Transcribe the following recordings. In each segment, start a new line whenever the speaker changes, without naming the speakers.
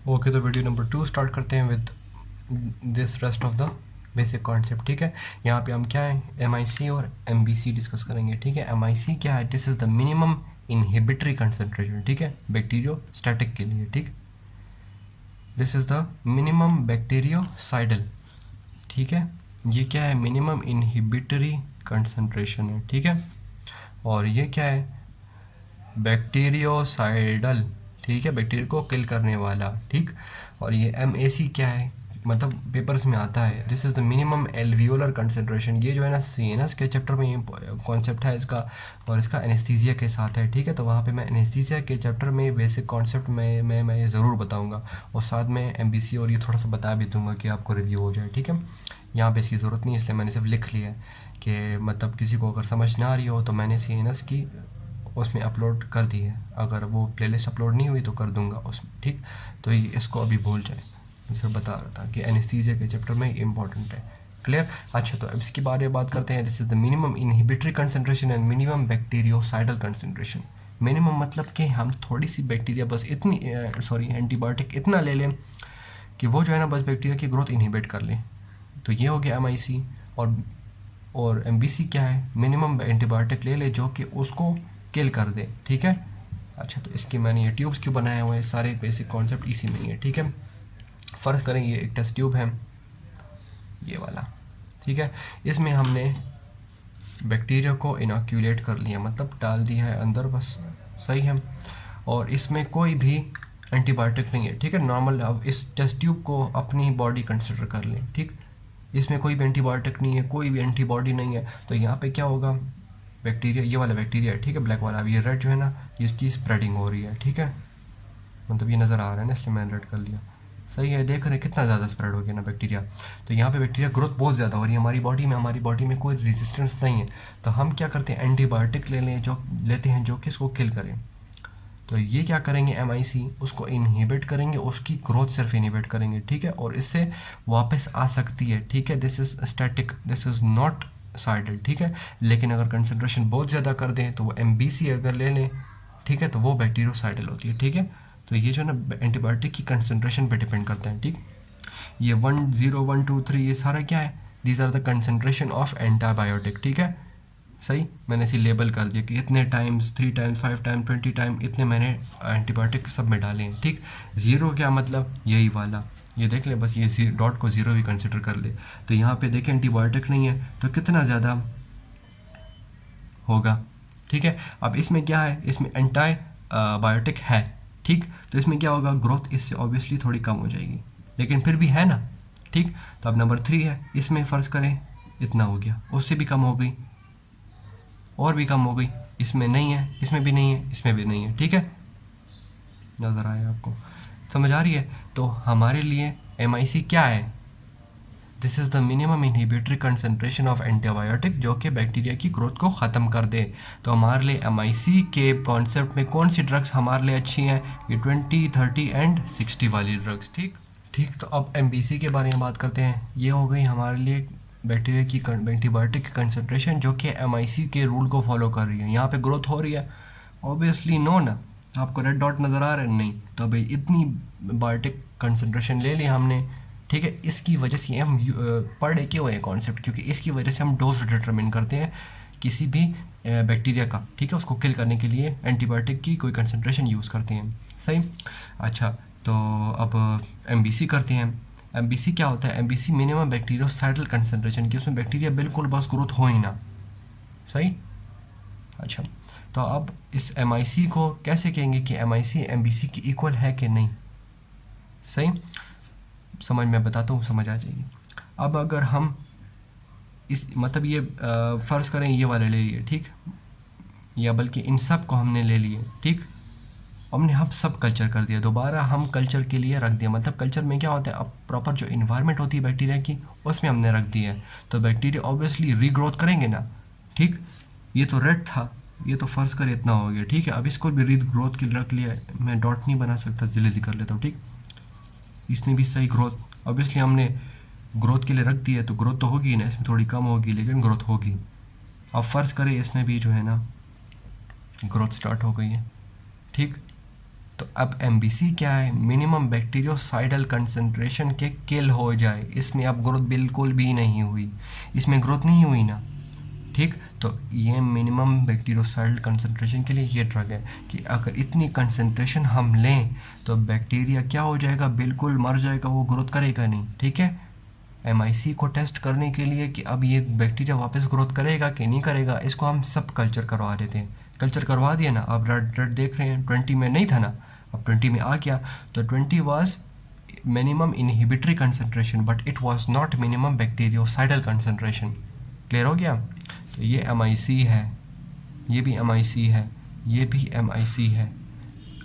Okay, तो video number 2 start करते हैं with this rest of the basic concept. ठीक है, यहाँ पे हम क्या है MIC और MBC डिस्कस करेंगे। ठीक है, MIC क्या है? This is the minimum inhibitory concentration. ठीक है, बैक्टीरियोस्टैटिक के लिए। ठीक, this is the minimum bacteriocidal. ठीक है, ये क्या है? मिनिमम इनहिबिटरी कंसंट्रेशन है। ठीक है, और ये क्या है? बैक्टीरियोसाइडल। ठीक है, बैक्टीरिया को किल करने वाला। ठीक, और ये MAC क्या है? मतलब पेपर्स में आता है, this is the minimum alveolar concentration. ये जो है ना CNS के चैप्टर में ये कॉन्सेप्ट है इसका, और इसका एनेस्थीसिया के साथ है। ठीक है, तो वहाँ पे मैं एनेस्थीसिया के चैप्टर में बेसिक कॉन्सेप्ट में मैं ये ज़रूर बताऊँगा, और साथ में MBC और ये थोड़ा सा बता भी दूँगा कि आपको रिव्यू हो जाए। ठीक है, यहाँ पे इसकी ज़रूरत नहीं है, इसलिए मैंने सिर्फ लिख लिया है कि मतलब किसी को अगर समझ ना आ रही हो तो मैंने CNS की उसमें अपलोड कर दी है, अगर वो प्लेलिस्ट अपलोड नहीं हुई तो कर दूंगा उसमें। ठीक, तो ये इसको अभी भूल जाए, मैं सिर्फ बता रहा था कि एनेस्थीसिया के चैप्टर में इम्पॉर्टेंट है। क्लियर? अच्छा, तो अब इसके बारे में बात करते हैं। This is the minimum inhibitory concentration and minimum bacteriocidal concentration. Minimum मतलब कि हम थोड़ी सी बैक्टीरिया बस इतनी एंटीबायोटिक इतना ले लें कि वो जो है ना बस बैक्टीरिया की ग्रोथ इनहिबिट कर लें। तो ये हो गया MIC। और MBC क्या है? मिनिमम एंटीबायोटिक ले ले जो कि उसको किल कर दे। ठीक है, अच्छा, तो इसके मैंने ये ट्यूब्स क्यों बनाए हुए हैं, सारे बेसिक कॉन्सेप्ट इसी में ही है। ठीक है, फ़र्ज़ करें ये एक टेस्ट ट्यूब है, ये वाला। ठीक है, इसमें हमने बैक्टीरिया को इनोक्यूलेट कर लिया, मतलब डाल दिया है अंदर, बस सही है। और इसमें कोई भी एंटीबायोटिक नहीं है। ठीक है, नॉर्मल। अब इस टेस्ट ट्यूब को अपनी बॉडी कंसिडर कर लें। ठीक, इसमें कोई भी एंटीबायोटिक नहीं है, कोई भी एंटीबॉडी नहीं है, तो यहाँ पे क्या होगा? बैक्टीरिया, ये वाला बैक्टीरिया है। ठीक है, ब्लैक वाला। अब ये रेड जो है ना, इसकी स्प्रेडिंग हो रही है। ठीक है, मतलब ये नज़र आ रहा है ना, इसलिए मैंने रेड कर लिया। सही है, देख रहे हैं कितना ज़्यादा स्प्रेड हो गया ना बैक्टीरिया। तो यहाँ पे बैक्टीरिया ग्रोथ बहुत ज़्यादा हो रही है हमारी बॉडी में कोई रेजिस्टेंस नहीं है। तो हम क्या करते हैं? एंटीबायोटिक लेते हैं जो कि इसको किल करें। तो ये क्या करेंगे? MIC उसको इनहिबिट करेंगे, उसकी ग्रोथ सिर्फ इनहिबिट करेंगे। ठीक है, और इससे वापस आ सकती है। ठीक है, this is static, this is not साइडल। ठीक है, लेकिन अगर कंसंट्रेशन बहुत ज़्यादा कर दें तो वो MBC अगर ले लें, ठीक है, तो वो बैक्टीरियोसाइडल होती है। ठीक है, तो ये जो है ना एंटीबायोटिक की कंसंट्रेशन पे डिपेंड करता है। ठीक, ये 1 0 1 2 3 ये सारा क्या है? These are the concentration of antibiotic. ठीक है, सही, मैंने इसे लेबल कर दिया कि इतने टाइम्स, 3 टाइम्स, 5 टाइम, 20 टाइम, इतने मैंने एंटीबायोटिक सब में डाले हैं। ठीक, ज़ीरो क्या मतलब? यही वाला, ये देख ले, बस ये डॉट को ज़ीरो भी कंसिडर कर ले। तो यहाँ पे देखें एंटीबायोटिक नहीं है तो कितना ज़्यादा होगा। ठीक है, अब इसमें क्या है? इसमें एंटी बायोटिक है। ठीक, तो इसमें क्या होगा? ग्रोथ इससे ऑब्वियसली थोड़ी कम हो जाएगी, लेकिन फिर भी है ना। ठीक, तो अब नंबर 3 है, इसमें फ़र्ज़ करें इतना हो गया, उससे भी कम हो गई, और भी कम हो गई, इसमें नहीं है, इसमें भी नहीं है, इसमें भी नहीं है। ठीक है, नज़र आया आपको? समझ आ रही है? तो हमारे लिए MIC क्या है? This is the minimum inhibitory concentration of antibiotic जो कि बैक्टीरिया की ग्रोथ को ख़त्म कर दे। तो हमारे लिए MIC के कॉन्सेप्ट में कौन सी ड्रग्स हमारे लिए अच्छी हैं? ये 20, 30 एंड 60 वाली ड्रग्स। ठीक ठीक, तो अब MBC के बारे में बात करते हैं। ये हो गई हमारे लिए बैक्टीरिया की एंटीबायोटिक की कंसंट्रेशन जो कि MIC के रूल को फॉलो कर रही है। यहाँ पे ग्रोथ हो रही है, ऑब्वियसली नो ना। आपको रेड डॉट नज़र आ रहा है? नहीं। तो भाई इतनी बायोटिक कंसंट्रेशन ले लिया हमने। ठीक है, इसकी वजह से हम पढ़ रहे क्यों है कॉन्सेप्ट? क्योंकि इसकी वजह से हम डोज डिटरमिन करते हैं किसी भी बैक्टीरिया का। ठीक है, उसको किल करने के लिए एंटीबायोटिक की कोई कंसंट्रेशन यूज़ करते हैं। सही, अच्छा, तो अब MBC करते हैं। MBC क्या होता है? MBC मिनिमम बैक्टीरियोसाइडल कंसंट्रेशन की, उसमें बैक्टीरिया बिल्कुल बस ग्रोथ हो ही ना। सही, अच्छा, तो अब इस MIC को कैसे कहेंगे कि MIC MBC की इक्वल है कि नहीं? सही, समझ में बताता हूँ, समझ आ जाएगी। अब अगर हम इस मतलब ये फ़र्ज़ करें ये वाले ले लिए। ठीक, या बल्कि इन सब को हमने ले लिए। ठीक, हमने हम सब कल्चर कर दिया, दोबारा हम कल्चर के लिए रख दिया। मतलब कल्चर में क्या होता है? अब प्रॉपर जो इन्वायरमेंट होती है बैक्टीरिया की उसमें हमने रख दिया है, तो बैक्टीरिया ऑब्वियसली रीग्रोथ करेंगे ना। ठीक, ये तो रेड था, ये तो फ़र्ज़ कर इतना हो गया। ठीक है, अब इसको भी रीग्रोथ के लिए रख लिया। मैं डॉट नहीं बना सकता, जल्दी कर लेता हूँ। ठीक, इसने भी सही ग्रोथ, ऑब्वियसली हमने ग्रोथ के लिए रख दिया, तो ग्रोथ तो होगी ना, इसमें थोड़ी कम होगी लेकिन ग्रोथ होगी। अब फ़र्ज़ करें इसमें भी जो है ना ग्रोथ स्टार्ट हो गई है। ठीक, तो अब MBC क्या है, मिनिमम बैक्टीरियोसाइडल कंसंट्रेशन के किल हो जाए, इसमें अब ग्रोथ बिल्कुल भी नहीं हुई, इसमें ग्रोथ नहीं हुई ना, ठीक। तो ये मिनिमम बैक्टीरियोसाइडल कंसंट्रेशन के लिए ये ड्रग है कि अगर इतनी कंसंट्रेशन हम लें तो बैक्टीरिया क्या हो जाएगा, बिल्कुल मर जाएगा, वो ग्रोथ करेगा नहीं, ठीक है। MIC को टेस्ट करने के लिए कि अब ये बैक्टीरिया वापस ग्रोथ करेगा कि नहीं करेगा, इसको हम सब कल्चर करवा देते हैं। कल्चर करवा दिया ना, अब रेड देख रहे हैं, 20 में नहीं था ना, अब 20 में आ गया। तो 20 was minimum inhibitory concentration but it was not minimum bacteriocidal concentration. Clear हो गया। तो ये MIC है, ये भी MIC है, ये भी MIC है,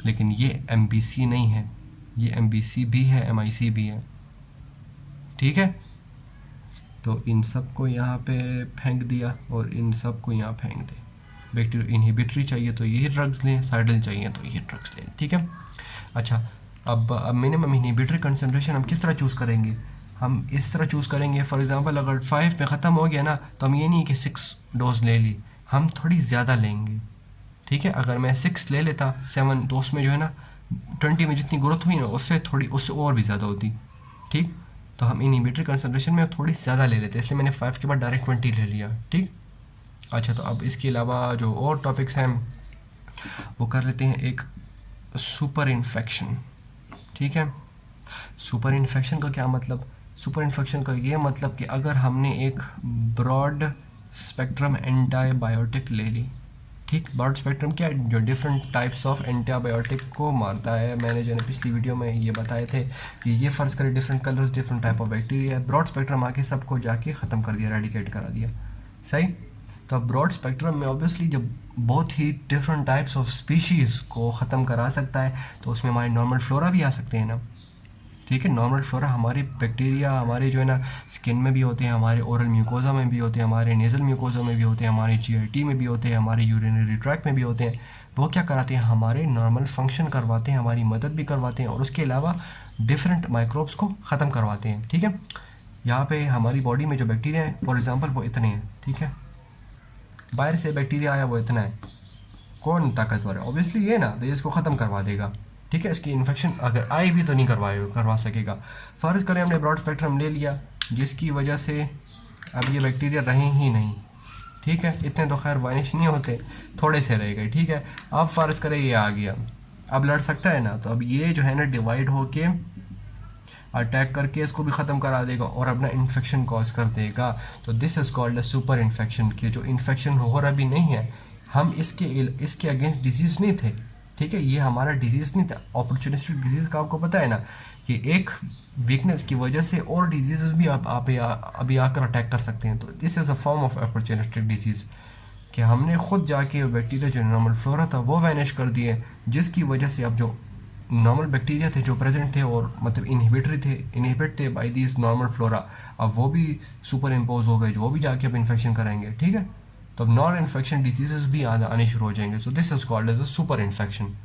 लेकिन ये MBC नहीं है, ये MBC भी है, MIC भी है, ठीक है। तो इन सब को यहाँ पे फेंक दिया और इन सब को यहाँ फेंक दे। बैक्टीरिया इनहिबिटरी चाहिए तो ये ड्रग्स लें, साइडल चाहिए तो ये ड्रग्स लें, ठीक है। अच्छा, अब मिनिमम इनहिबिटरी कंसंट्रेशन हम किस तरह चूज़ करेंगे, हम इस तरह चूज़ करेंगे। फॉर एग्जांपल अगर 5 पे ख़त्म हो गया ना, तो हम ये नहीं कि 6 डोज ले ली, हम थोड़ी ज़्यादा लेंगे, ठीक है। अगर मैं 6 ले लेता 7, तो उसमें जो है ना 20 में जितनी ग्रोथ हुई ना, उससे और भी ज़्यादा होती, ठीक। तो हम इनहिबिटरी कंसंट्रेशन में थोड़ी ज़्यादा ले लेते हैं, इसलिए मैंने 5 के बाद डायरेक्ट 20 ले लिया, ठीक। अच्छा, तो अब इसके अलावा जो और टॉपिक्स हैं वो कर लेते हैं। एक सुपर इन्फेक्शन, ठीक है। सुपर इन्फेक्शन का क्या मतलब, सुपर इन्फेक्शन का ये मतलब कि अगर हमने एक ब्रॉड स्पेक्ट्रम एंटीबायोटिक ले ली, ठीक। ब्रॉड स्पेक्ट्रम क्या है, जो डिफरेंट टाइप्स ऑफ एंटीबायोटिक को मारता है। मैंने जो है पिछली वीडियो में ये बताए थे कि ये फ़र्ज़ करें different colours, different type of bacteria है, ब्रॉड स्पेक्ट्रम आके सबको जाके ख़त्म कर दिया, रेडिकेट करा दिया, सही। तो अब ब्रॉड स्पेक्ट्रम में ऑब्वियसली जब बहुत ही डिफरेंट टाइप्स ऑफ स्पीशीज़ को ख़त्म करा सकता है, तो उसमें हमारे नॉर्मल फ्लोरा भी आ सकते हैं ना, ठीक है। नॉर्मल फ्लोरा हमारे बैक्टीरिया हमारे जो है ना स्किन में भी होते हैं, हमारे ओरल म्यूकोज़ा में भी होते हैं, हमारे नेज़ल म्यूकोज़ा में भी होते हैं, हमारे GIT में भी होते हैं, हमारे यूरिनरी ट्रैक्ट में भी होते हैं। वो क्या कराते हैं, हमारे नॉर्मल फंक्शन करवाते हैं, हमारी मदद भी करवाते हैं और उसके अलावा डिफरेंट माइक्रोब्स को ख़त्म करवाते हैं, ठीक है। यहाँ पे हमारी बॉडी में जो बैक्टीरिया है फॉर एग्ज़ाम्पल वो इतने हैं, ठीक है। बाहर से बैक्टीरिया आया वो इतना है, कौन ताकतवर है, ऑब्वियसली ये ना, तो इसको ख़त्म करवा देगा, ठीक है। इसकी इन्फेक्शन अगर आई भी तो नहीं करवा सकेगा। फ़र्ज़ करें हमने ब्रॉड स्पेक्ट्रम ले लिया जिसकी वजह से अब ये बैक्टीरिया रहे ही नहीं, ठीक है। इतने तो खैर वानिश नहीं होते, थोड़े से रह गए, ठीक है। अब फ़र्ज़ करें ये आ गया, अब लड़ सकता है ना, तो अब ये जो है ना डिवाइड होके अटैक करके इसको भी ख़त्म करा देगा और अपना इन्फेक्शन कॉज कर देगा। तो this is called a super infection, की जो इन्फेक्शन हो रहा भी नहीं है, हम इसके अगेंस्ट डिजीज़ नहीं थे, ठीक है। ये हमारा डिजीज़ नहीं था। अपॉर्चुनिस्टिक डिजीज़ का आपको पता है ना कि एक वीकनेस की वजह से और डिजीज़ भी अभी आकर अटैक कर सकते हैं। तो this is a form of opportunistic disease कि हमने ख़ुद जाके बैक्टीरिया जो नॉर्मल फ्लोरा था वो वैनिश कर दिए, जिसकी वजह से अब जो नॉर्मल बैक्टीरिया थे जो प्रेजेंट थे और मतलब इनहिबिट थे बाय दिस नॉर्मल फ्लोरा, अब वो भी सुपर इम्पोज हो गए, जो वो भी जाके अब इन्फेक्शन कराएंगे, ठीक है। तो अब नॉन इन्फेक्शन डिजीज़ भी आने शुरू हो जाएंगे। So this is called as a super infection.